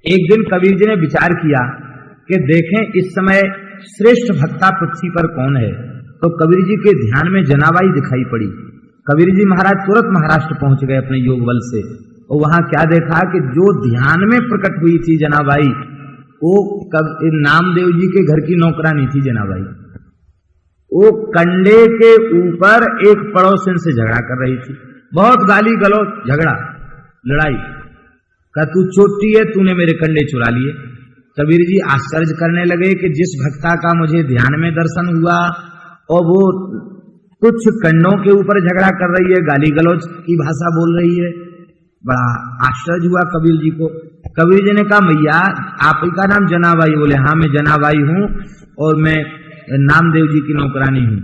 एक दिन कबीर जी ने विचार किया कि देखें इस समय श्रेष्ठ भक्ता पृथ्वी पर कौन है। तो कबीर जी के ध्यान में जनाबाई दिखाई पड़ी। कबीर जी महाराज तुरंत महाराष्ट्र पहुंच गए अपने योग बल से, और वहां क्या देखा कि जो ध्यान में प्रकट हुई थी जनाबाई, वो नामदेव जी के घर की नौकरानी थी जनाबाई। वो कंडे के ऊपर एक पड़ोसन से झगड़ा कर रही थी, बहुत गाली गलौज झगड़ा लड़ाई का, तू चोटी है, तूने मेरे कंडे चुरा लिए। कबीर जी आश्चर्य करने लगे कि जिस भक्ता का मुझे ध्यान में दर्शन हुआ और वो कुछ कंडों के ऊपर झगड़ा कर रही है, गाली गलौज की भाषा बोल रही है। बड़ा आश्चर्य हुआ कबीर जी को। कबीर जी ने कहा, मैया आप ही का नाम जनाबाई? बोले हाँ मैं जनाबाई हूं और मैं नामदेव जी की नौकरानी हूं।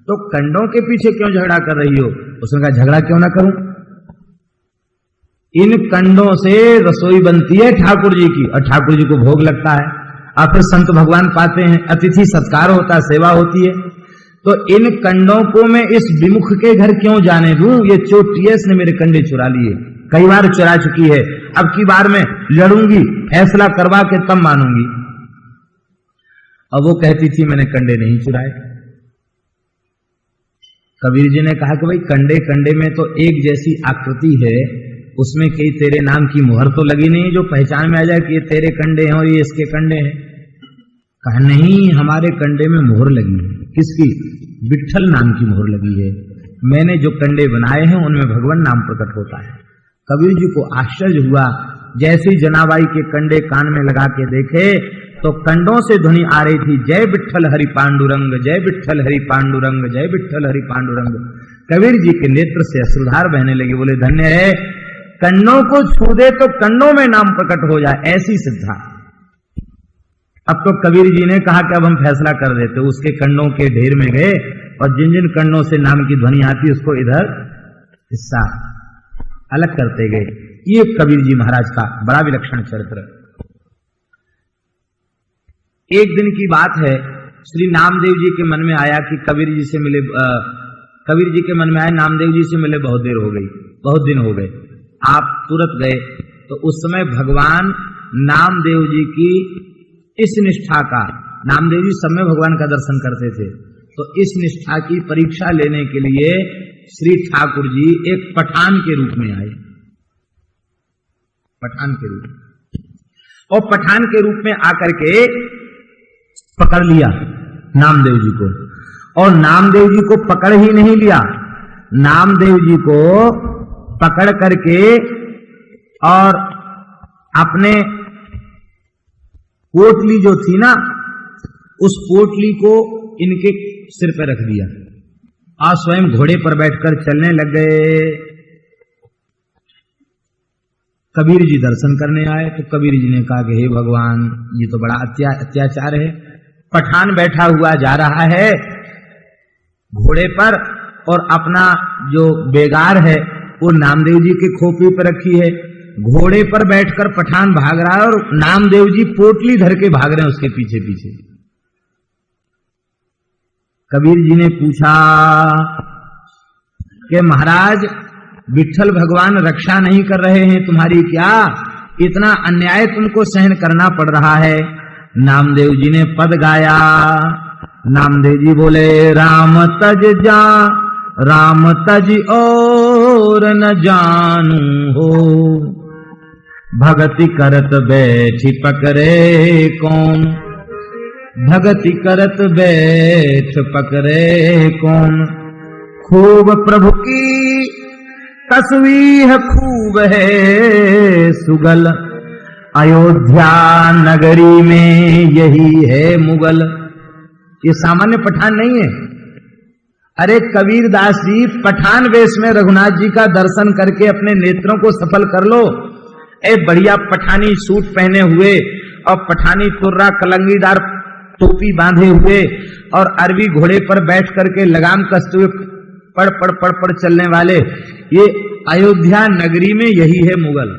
तो कंडों के पीछे क्यों झगड़ा कर रही हो? उसने कहा झगड़ा क्यों ना करूं, इन कंडों से रसोई बनती है ठाकुर जी की, और ठाकुर जी को भोग लगता है, और फिर संत भगवान पाते हैं, अतिथि सत्कार होता है, सेवा होती है। तो इन कंडों को मैं इस विमुख के घर क्यों जाने दूं? ये चोटी है, इसने मेरे कंडे चुरा लिए, कई बार चुरा चुकी है, अब की बार मैं लड़ूंगी, फैसला करवा के तब मानूंगी। अब वो कहती थी मैंने कंडे नहीं चुराए। कबीर जी ने कहा कि भाई कंडे कंडे में तो एक जैसी आकृति है, उसमें कहीं तेरे नाम की मुहर तो लगी नहीं जो पहचान में आ जाए कि ये तेरे कंडे हैं और ये इसके कंडे हैं। कहा नहीं, हमारे कंडे में मुहर लगी है। किसकी? विट्ठल नाम की मुहर लगी है। मैंने जो कंडे बनाए हैं उनमें भगवान नाम प्रकट होता है। कबीर जी को आश्चर्य हुआ। जैसे जनाबाई के कंडे कान में लगा के देखे तो कंडों से ध्वनि आ रही थी, जय विट्ठल हरि पांडुरंग, जय विट्ठल हरि पांडुरंग, जय विट्ठल हरि पांडुरंग। कबीर जी के नेत्र से अश्रुधार बहने लगे। बोले धन्य है, कंडों को छू दे तो कंडों में नाम प्रकट हो जाए, ऐसी सिद्धा। अब तो कबीर जी ने कहा कि अब हम फैसला कर देते। उसके कंडों के ढेर में गए और जिन जिन कंडों से नाम की ध्वनि आती उसको इधर हिस्सा अलग करते गए। ये कबीर जी महाराज का बड़ा विलक्षण चरित्र। एक दिन की बात है, श्री नामदेव जी के मन में आया कि कबीर जी से मिले, कबीर जी के मन में आया नामदेव जी से मिले बहुत देर हो गई, बहुत दिन हो गए, आप तुरंत गए। तो उस समय भगवान नामदेव जी की इस निष्ठा का, नामदेव जी सब में भगवान का दर्शन करते थे, तो इस निष्ठा की परीक्षा लेने के लिए श्री ठाकुर जी एक पठान के रूप में आए, पठान के रूप में, और पठान के रूप में आकर के पकड़ लिया नामदेव जी को। और नामदेव जी को पकड़ ही नहीं लिया, नामदेव जी को पकड़ करके और अपने पोटली जो थी ना, उस पोटली को इनके सिर पर रख दिया और स्वयं घोड़े पर बैठकर चलने लग गए। कबीर जी दर्शन करने आए तो कबीर जी ने कहा कि हे भगवान, ये तो बड़ा अत्याचार है। पठान बैठा हुआ जा रहा है घोड़े पर और अपना जो बेगार है वो नामदेव जी के खोपड़ी पर रखी है, घोड़े पर बैठकर पठान भाग रहा है और नामदेव जी पोटली धर के भाग रहे हैं उसके पीछे पीछे। कबीर जी ने पूछा कि महाराज, विट्ठल भगवान रक्षा नहीं कर रहे हैं तुम्हारी क्या? इतना अन्याय तुमको सहन करना पड़ रहा है। नामदेव जी ने पद गाया। नामदेव जी बोले, राम तज जा, राम तज और न जानू हो, भगति करत बैठी पकड़े कौन, भगति करत बैठ पकड़े कौन। खूब प्रभु की तस्वीर खूब है सुगल, अयोध्या नगरी में यही है मुगल। ये सामान्य पठान नहीं है। अरे कबीरदास जी पठान वेश में रघुनाथ जी का दर्शन करके अपने नेत्रों को सफल कर लो। ए बढ़िया पठानी सूट पहने हुए और पठानी तुर्रा कलंगीदार टोपी बांधे हुए और अरबी घोड़े पर बैठ करके लगाम कसते हुए पड़ पड़ चलने वाले, ये अयोध्या नगरी में यही है मुगल।